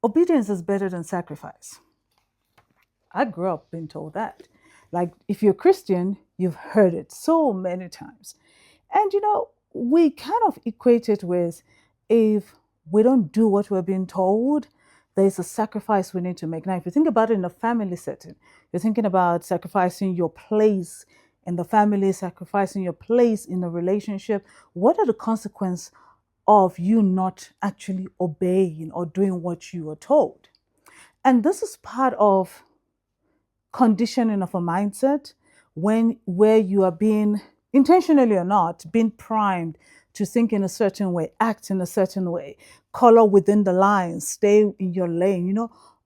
obedience is better than sacrifice. I grew up being told that. Like, if you're Christian, you've heard it so many times. And, we kind of equate it with, if we don't do what we're being told, there's a sacrifice we need to make. Now, if you think about it in a family setting, you're thinking about sacrificing your place in the family, sacrificing your place in a relationship. What are the consequences of you not actually obeying or doing what you are told? And this is part of conditioning of a mindset where you are being, intentionally or not, being primed to think in a certain way, act in a certain way, color within the lines, stay in your lane,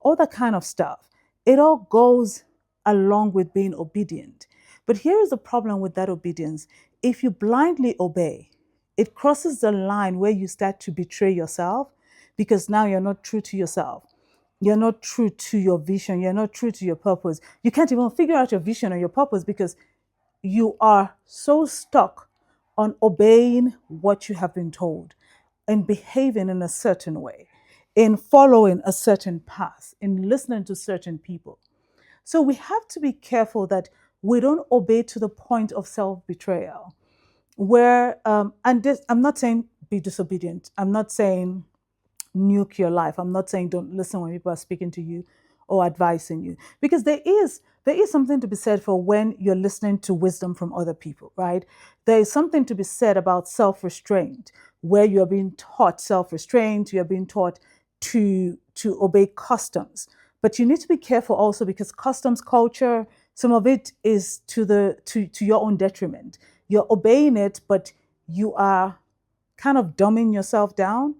all that kind of stuff. It all goes along with being obedient. But here is the problem with that obedience. If you blindly obey, it crosses the line where you start to betray yourself, because now you're not true to yourself. You're not true to your vision. You're not true to your purpose. You can't even figure out your vision or your purpose because you are so stuck on obeying what you have been told and behaving in a certain way, in following a certain path, in listening to certain people. So we have to be careful that we don't obey to the point of self-betrayal, where, and this, I'm not saying be disobedient. I'm not saying nuke your life. I'm not saying don't listen when people are speaking to you or advising you, because there is something to be said for when you're listening to wisdom from other people, right? There is something to be said about self-restraint, where you're being taught self-restraint, you're being taught to obey customs. But you need to be careful also, because customs culture, some of it is to your own detriment. You're obeying it, but you are kind of dumbing yourself down.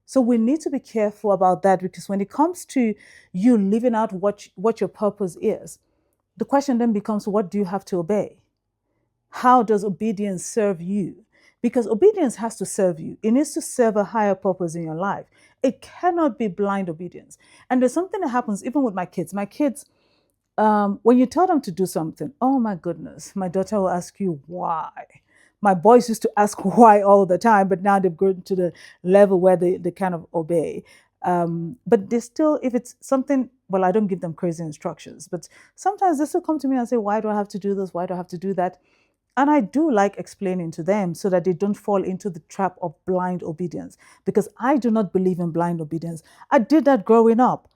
So we need to be careful about that, because when it comes to you living out what your purpose is, the question then becomes, what do you have to obey? How does obedience serve you? Because obedience has to serve you. It needs to serve a higher purpose in your life. It cannot be blind obedience. And there's something that happens even with my kids. My kids, when you tell them to do something, oh my goodness, my daughter will ask you why. My boys used to ask why all the time, but now they've grown to the level where they kind of obey. But they still, if it's something, well, I don't give them crazy instructions, but sometimes they still come to me and say, why do I have to do this? Why do I have to do that? And I do like explaining to them so that they don't fall into the trap of blind obedience, because I do not believe in blind obedience. I did that growing up.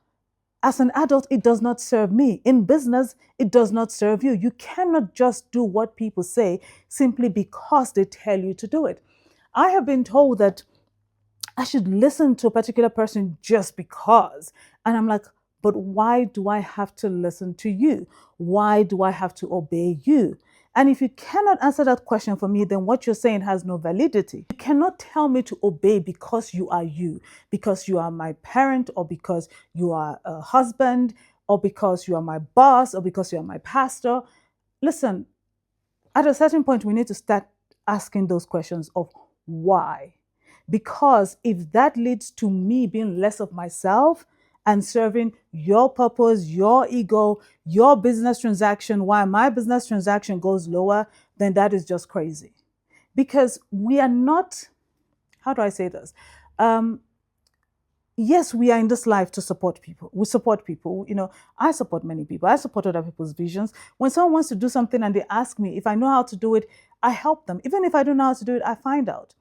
As an adult, it does not serve me. In business, it does not serve you. You cannot just do what people say simply because they tell you to do it. I have been told that I should listen to a particular person just because. And I'm like, but why do I have to listen to you? Why do I have to obey you? And if you cannot answer that question for me, then what you're saying has no validity. You cannot tell me to obey because you are you, because you are my parent, or because you are a husband, or because you are my boss, or because you are my pastor. Listen, at a certain point, we need to start asking those questions of why. Because if that leads to me being less of myself and serving your purpose, your ego, your business transaction, while my business transaction goes lower, then that is just crazy. Because we are not, how do I say this? Yes, we are in this life to support people. We support people. I support many people. I support other people's visions. When someone wants to do something and they ask me if I know how to do it, I help them. Even if I don't know how to do it, I find out.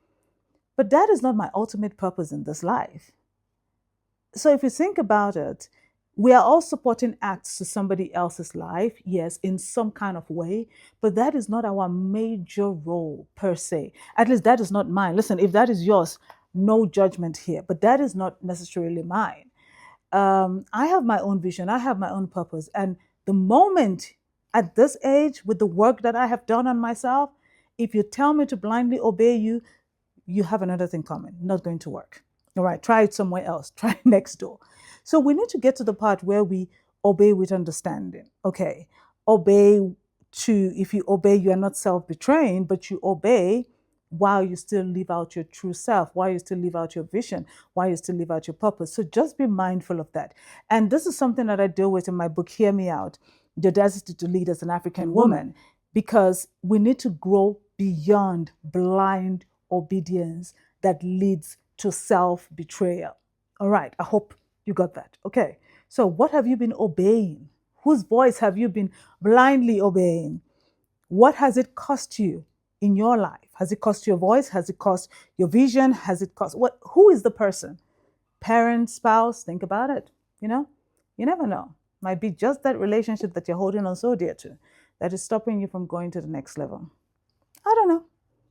But that is not my ultimate purpose in this life. So if you think about it, we are all supporting acts to somebody else's life, yes, in some kind of way, but that is not our major role per se. At least that is not mine. Listen, if that is yours, no judgment here, but that is not necessarily mine. I have my own vision. I have my own purpose. And the moment at this age, with the work that I have done on myself, if you tell me to blindly obey you, you have another thing coming. Not going to work. All right, try it somewhere else. Try it next door. So we need to get to the part where we obey with understanding. Okay, if you obey, you are not self-betraying, but you obey while you still live out your true self, while you still live out your vision, while you still live out your purpose. So just be mindful of that. And this is something that I deal with in my book, Hear Me Out, The Audacity to Lead as an African Woman, because we need to grow beyond blind obedience that leads to self-betrayal. All right, I hope You got that? Okay. So what have you been obeying? Whose voice have you been blindly obeying? What has it cost you in your life? Has it cost your voice? Has it cost your vision? Has it cost what? Who is the person? Parent, spouse? Think about it. You never know. Might be just that relationship that you're holding on so dear to that is stopping you from going to the next level. I don't know.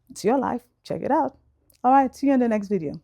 It's your life. Check it out. All right. See you in the next video.